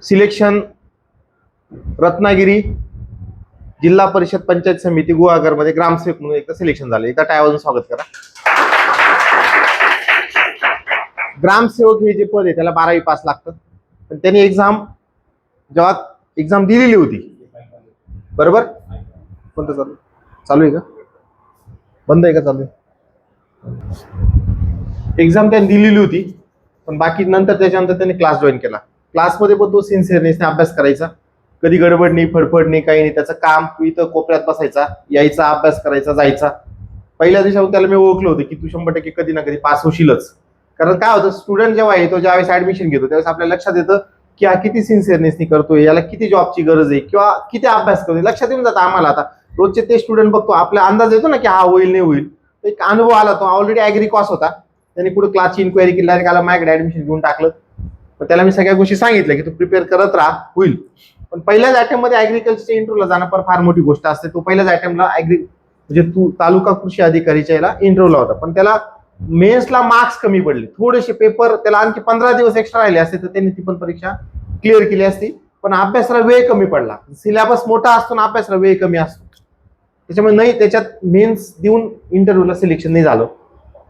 Selection Ratnagiri जिल्हा परिषद पंचायत समिती गुहागर मध्ये ग्रामसेवक म्हणून एकदा सिलेक्शन झालं. एकदा टाळ्या स्वागत करा. ग्रामसेवक हे जे पद आहे त्याला 12वी पास लागतं. पण त्यांनी जेव्हा एक्झाम दिलेली होती, बरोबर, कोणतं चालू आहे का, बंद आहे का, चालू आहे? एक्झाम त्यांनी दिलेली होती, पण बाकी नंतर त्याच्यानंतर त्यांनी क्लास जॉईन केला. क्लासमध्ये पण तो सिन्सिअरनेसने अभ्यास करायचा, कधी गडबड नाही, फडफड नाही, काही नाही. त्याचं काम, तू इथं कोपऱ्यात बसायचा, यायचा, अभ्यास करायचा, जायचा. पहिल्या दिवसावर त्याला मी ओळखलं होतं की तू 100% कधी ना कधी पास होशीलच. कारण काय होतं, स्टुडंट जेव्हा येतो, ज्यावेळेस ऍडमिशन घेतो, त्यावेळेस आपल्या लक्षात येतं की हा किती सिन्सिअरनेसनी करतोय, याला किती जॉबची गरज आहे किंवा किती अभ्यास करतोय, लक्षात येऊन जातं आम्हाला. आता रोजचे ते स्टुडंट बघतो, आपला अंदाज येतो ना की हा होईल नाही होईल. एक अनुभव आला, तो ऑलरेडी ऍग्री कॉस होता, त्यांनी पुढे क्लासची इन्क्वायरी केली, डायरेक्ट आला माझ्याकडे ऍडमिशन घेऊन टाकलं. पण त्याला मी सगळ्या गोष्टी सांगितल्या की तू प्रिपेअर करत राहा, होईल. पण पहिल्याच अटेम्प्ट मध्ये ऍग्रिकल्चरच्या इंटरव्ह्यूला जाणं फार मोठी गोष्ट असते. तो पहिल्याच अटेम्प्टला म्हणजे तू तालुका कृषी अधिकारीच्या याला इंटरव्ह्यूला होता, पण त्याला मेन्सला मार्क्स कमी पडले थोडेसे. पेपर त्याला आणखी 15 दिवस एक्स्ट्रा राहिले असते तर त्यांनी ती पण परीक्षा क्लिअर केली असती. पण अभ्यासाला वेळ कमी पडला. सिलेबस मोठा असतो ना, अभ्यासाला वेळ कमी असतो, त्याच्यामुळे नाही त्याच्यात मेन्स देऊन इंटरव्ह्यूला सिलेक्शन नाही झालं.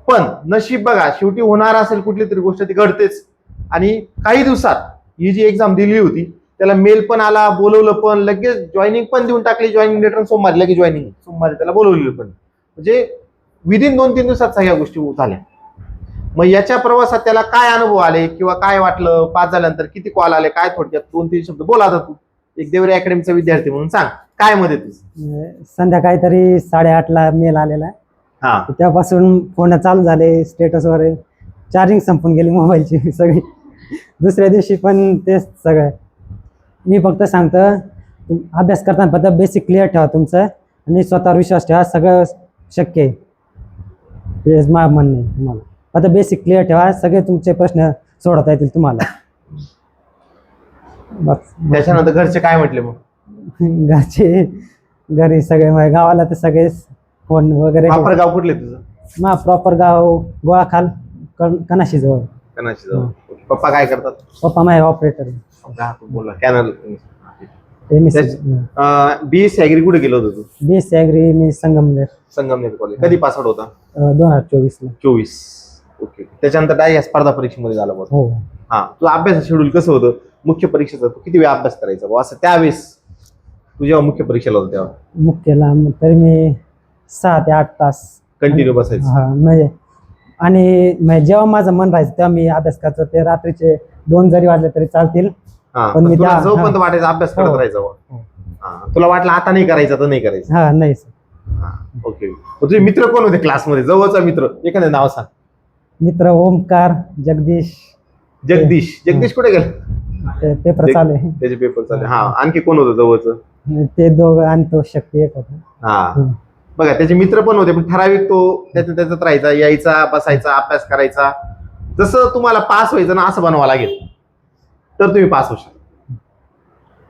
पण नशीब बघा, शेवटी होणार असेल कुठली तरी गोष्ट ती घडतेच. आणि काही दिवसात ही जी एक्झाम दिली होती त्याला मेल पण आला, बोलवलं पण, लगेच जॉईनिंग पण देऊन टाकली. जॉईनिंग लेटर सोमवारी, लगेच जॉईनिंग सोमवारी त्याला बोलवलेलं पण. म्हणजे विदिन 2-3 दिवसात सगळ्या गोष्टी झाल्या. मग याच्या प्रवासात त्याला काय अनुभव आले किंवा काय वाटलं, पास झाल्यानंतर किती कॉल आले, काय थोडक्यात 2-3 शब्द बोला. आता तू एक देवरे अकॅडमीचा विद्यार्थी म्हणून सांग, काय मदत तुझी? संध्याकाळी तरी 8:30ला मेल आलेला आहे. त्यापासून फोन चालू झाले, स्टेटस वगैरे, चार्जिंग संपून गेली मोबाईलची सगळी. दुसऱ्या दिवशी पण तेच सगळं. मी फक्त सांगतो, अभ्यास करताना फक्त बेसिक क्लिअर ठेवा तुमचं आणि स्वतःवर विश्वास ठेवा, सगळं शक्य आहे. हेच माझं म्हणणं आहे तुम्हाला. फक्त बेसिक क्लिअर ठेवा, सगळे तुमचे प्रश्न सोडवता येतील तुम्हाला. त्याच्यानंतर घरचे काय म्हटले मग? घरी सगळे माझ्या गावाला तर सगळेच फोन वगैरे. प्रॉपर गाव कुठले तुझं? मा प्रॉपर गाव गोळाखाल, कनाशी जवळ. कनाशी जवळ. पप्पा काय करतात? पप्पा माझे ऑपरेटर. बोला कॅनल. BSc बीएससी ऍग्री कुठे गेलो होतो तू? BSc ऍग्री मी संगमनेर कॉलेज. कधी पास आउट होता? 2024 ला. 24. ओके. त्याच्यानंतर काय स्पर्धा परीक्षेमध्ये झाला बघ. हो. हा, तू अभ्यास शेड्यूल कसं होतं मुख्य परीक्षेचं? तू किती वेळ अभ्यास करायचा बुवा असं त्यावेळेस, तू जेव्हा मुख्य परीक्षेला होता तेव्हा? मुख्यला तरी मी 6 ते 8 तास कंटिन्यू बसायचं. हा, म्हणजे आणि जेव्हा माझं मन राहायचं तेव्हा मी अभ्यास करायचो. ते रात्रीचे 2 जरी वाजले तरी चालतील, पण मी जोपर्यंत वाटायचा अभ्यास करत राहायचा. तुला वाटलं आता नाही करायचं तर नाही करायचं? हा, नाही. ओके. तुझे मित्र कोण होते क्लासमध्ये, जवळचा मित्र? एखादं नाव सांग. मित्र ओमकार, जगदीश. जगदीश कुठे गेला? पेपर चालू आहे, त्याचे पेपर चालू. हा, आणखी कोण होतं जवळचं? ते दोघं आणि तो शक्ती एक होता. हा, बघा त्याचे मित्र पण होते, पण ठराविक तो त्याच्यात राहायचा, यायचा, बसायचा, अभ्यास करायचा. जसं तुम्हाला पास व्हायचं ना असं बनवावं लागेल तर तुम्ही पास होऊ शकता.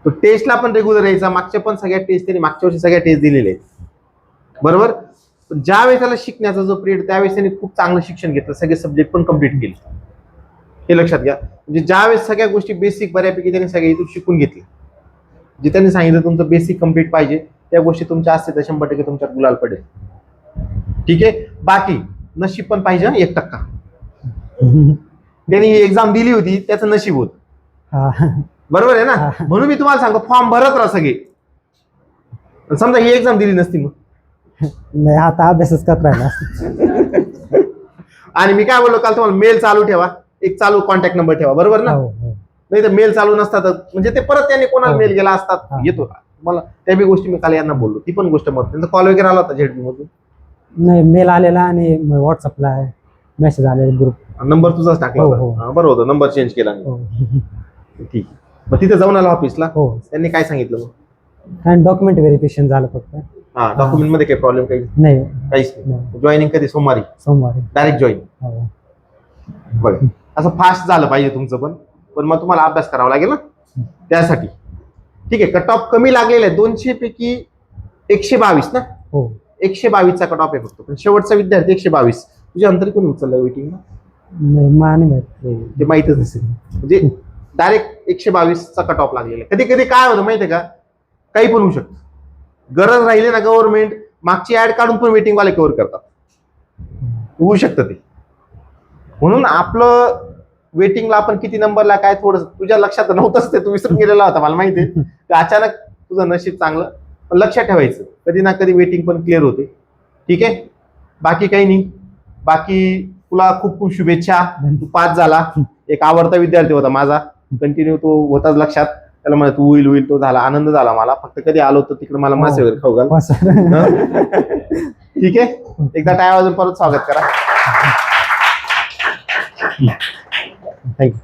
तो टेस्टला पण रेग्युलर यायचा. मागच्या पण सगळ्या टेस्ट त्यांनी मागच्या वर्षी सगळ्या टेस्ट दिलेले आहेत, बरोबर. ज्यावेळेस त्याला शिकण्याचा जो पिरियड, त्यावेळेस त्यांनी खूप चांगलं शिक्षण घेतलं, सगळे सब्जेक्ट पण कम्प्लीट केले. हे लक्षात घ्या. म्हणजे ज्यावेळेस सगळ्या गोष्टी बेसिक बऱ्यापैकी त्यांनी सगळ्या इथून शिकून घेतली. जे त्यांनी सांगितलं तुमचं बेसिक कम्प्लीट पाहिजे, त्या गोष्टी तुमच्या असते तर 100% तुमच्या गुलाल पडेल. ठीक आहे. बाकी नशीब पण पाहिजे, 1%. त्यांनी ही एक्झाम दिली होती त्याचं नशीब होत, बरोबर आहे ना. म्हणून मी तुम्हाला सांगतो, फॉर्म भरत राहा सगळे. समजा ही एक्झाम दिली नसती मग? नाही, आता अभ्यासच करत राहिला. आणि मी काय बोललो काल तुम्हाला, मेल चालू ठेवा, एक चालू कॉन्टॅक्ट नंबर ठेवा, बरोबर ना. नाही तर मेल चालू नसतात, म्हणजे ते परत त्यांनी कोणाला मेल गेला असतात येतो मला. त्या बी गोष्टी मी काल यांना बोललो, ती पण गोष्ट मग त्यांचा कॉल वगैरे आला होता झेडपी मधून? नाही, मेल आलेला आणि व्हॉट्सअपला मेसेज आलेला, ग्रुप नंबर तुझाच टाकला होता. बरोबर होतं, नंबर चेंज केला. ठीक. मग तिथे जाऊन आला ऑफिसला? हो. त्यांनी काय सांगितलं मग? डॉक्युमेंट व्हेरिफिकेशन झालं फक्त. हा, डॉक्युमेंट मध्ये काही प्रॉब्लेम काही नाही? काहीच नाही. जॉईनिंग कधी? सोमवारी डायरेक्ट जॉईन. बघा, असं फास्ट झालं पाहिजे तुमचं पण मग तुम्हाला अभ्यास करावा लागेल ना त्यासाठी. ठीक आहे. कट ऑफ कमी लागलेला आहे, 200 पैकी 122 ना. हो, 122चा कट ऑफ आहे फक्त. पण शेवटचा विद्यार्थी 122. तुझ्या अंतर कोणी उचललं वेटिंगला? नाही, ते माहितच असेल. म्हणजे डायरेक्ट 122चा कट ऑफ लागलेला आहे. कधी कधी काय होतं माहितीये का, काही पण होऊ शकतं. गरज राहिली ना गव्हर्नमेंट मागची ऍड काढून पण वेटिंग वाले कव्हर करतात, होऊ शकतं ते. म्हणून आपलं वेटिंगला आपण किती नंबरला काय थोडं तुझ्या लक्षात नव्हतंच, ते तू विसरून गेलेला होता मला माहिती आहे. अचानक तुझं नशीब चांगलं, पण लक्षात ठेवायचं कधी ना कधी वेटिंग पण क्लिअर होते. ठीक आहे, बाकी काही नाही. बाकी तुला खूप खूप शुभेच्छा. तू पास झाला. एक आवडता विद्यार्थी होता माझा, कंटिन्यू तो होताच लक्षात. त्याला म्हणत तू होईल होईल, तो झाला. आनंद झाला मला. फक्त कधी आलो तर तिकडे मला मासे वगैरे खाऊ घाल. हो सर. ठीक आहे, एकदा टाळ्या वाजून परत स्वागत करा. थँक्यू.